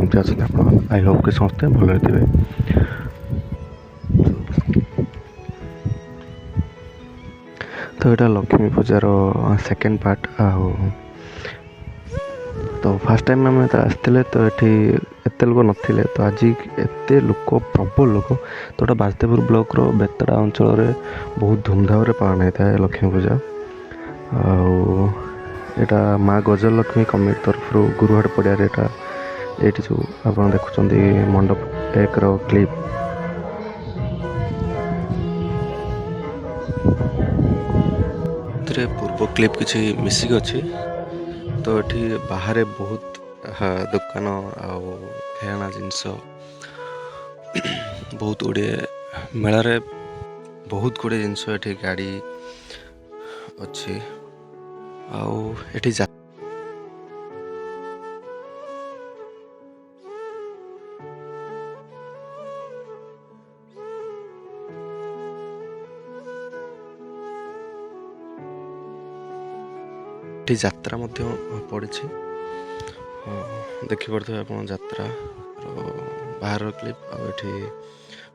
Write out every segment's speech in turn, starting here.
केमती अच्छे आप आई होप कि समस्ते भल थे। तो यहाँ लक्ष्मी पूजार सेकेंड पार्ट तो फास्ट टाइम आम आसते तो ये एत लोक नथिले तो आज एत लोक प्रबल लोक तो यहाँ बासदेवपुर ब्लॉक बेतड़ा अंचल बहुत धूमधाम पालन होता है लक्ष्मी पूजा। यहाँ माँ गजलक्ष्मी कमिटी तरफ गुरुहाट पड़िया ये जो आप देखुं मंडप एक क्लिप पूर्व क्लिप किसी मिसिक अच्छी तो ये बाहर बहुत दुकान खेलना जिनस बहुत गुड़े मेलार बहुत गुड़े जिनस ये गाड़ी अच्छी आठी यात्रा पड़ी देखिपे आप यात्रा बाहर क्लिप आठी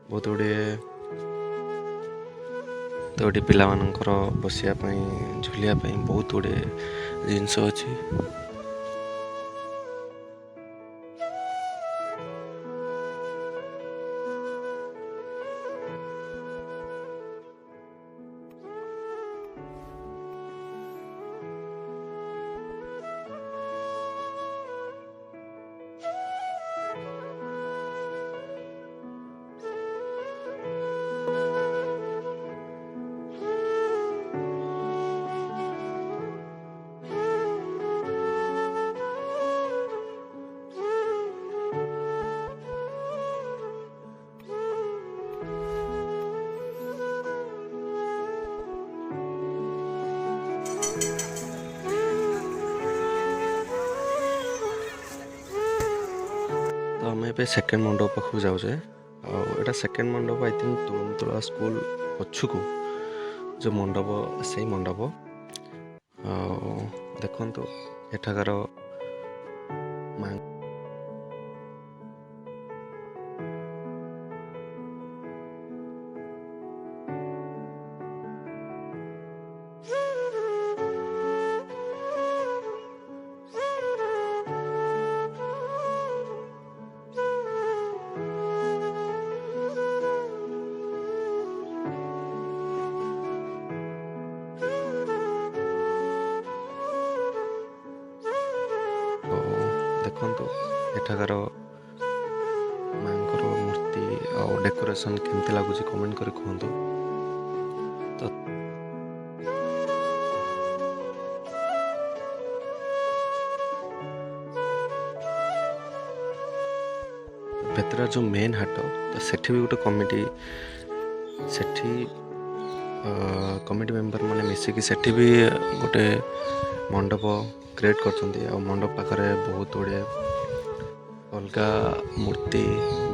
बहुत गुड़े तो ये पिला बसापी झुलियापाई बहुत गुड़े जिनस अच्छी। तो आम ए सेकेंड मंडप पाखक जाऊे आटा सेकेंड मंडप आई थिंक तुलमतला स्कूल पछकू जो मंडप से मंडप देखु एठाकार देखु एठाकार माँ मूर्ति आ डेकोरेशन केमती लगुच कमेंट कर कहतु। तो बेतरा जो मेन हाट तो सेठी भी गोटे कमिटी सेठी कमिटी मेंबर माने मिसिकी सेठी भी गोटे मंडप क्रिएट कर मंडप पाखरे बहुत गुड़े अलग मूर्ति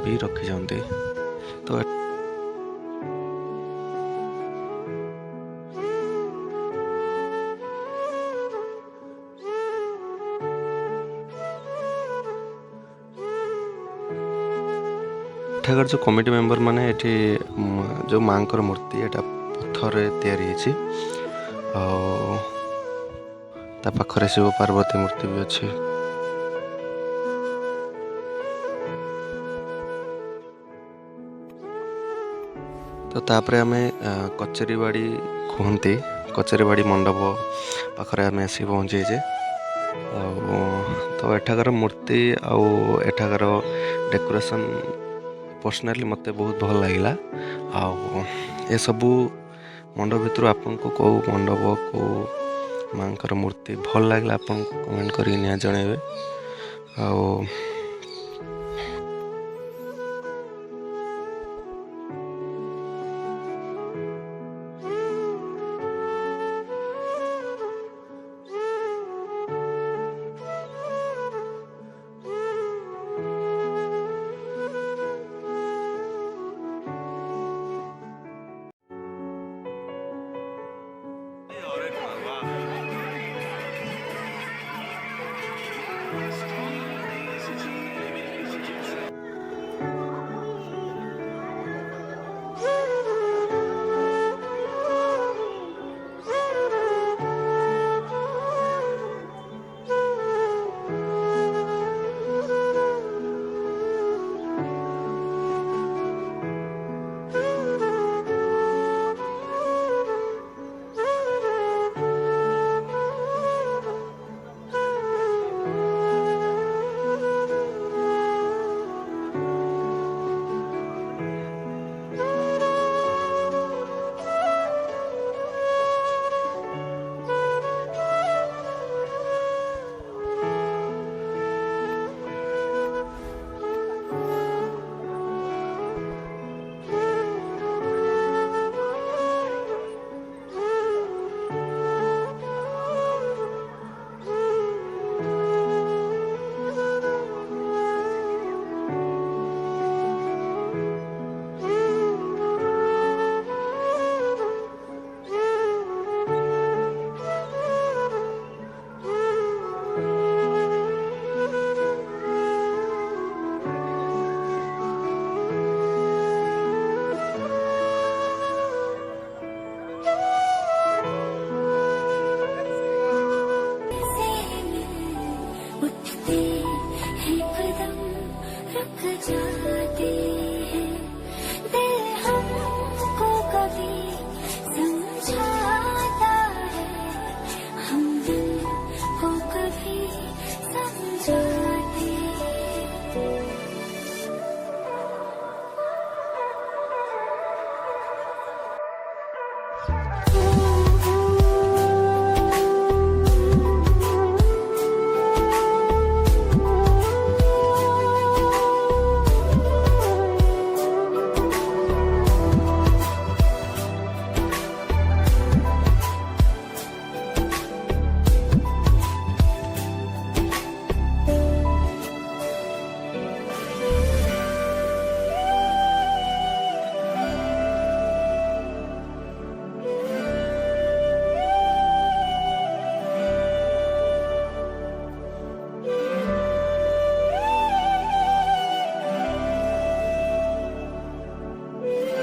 भी रखी तो एठाकर जो कमिटी मेंबर माने एठी जो माँ मूर्ति एटा पत्थर तैयारी पाखरे शिव पार्वती मूर्ति भी अच्छी। तो तापरे आमे कचेरी बाड़ी कहते कचेरी बाड़ी मंडप पाखरे आमे आसी पहुँचे तो एठाकर मूर्ति आउ एठाकर डेकोरेशन पर्सनाली मते बहुत भल लगिला। ये सबू मंडप भितर आपन को कौ मंडप कौ माँ मूर्ति भल लगे आपन कमेंट कर जनइबे। रख जाती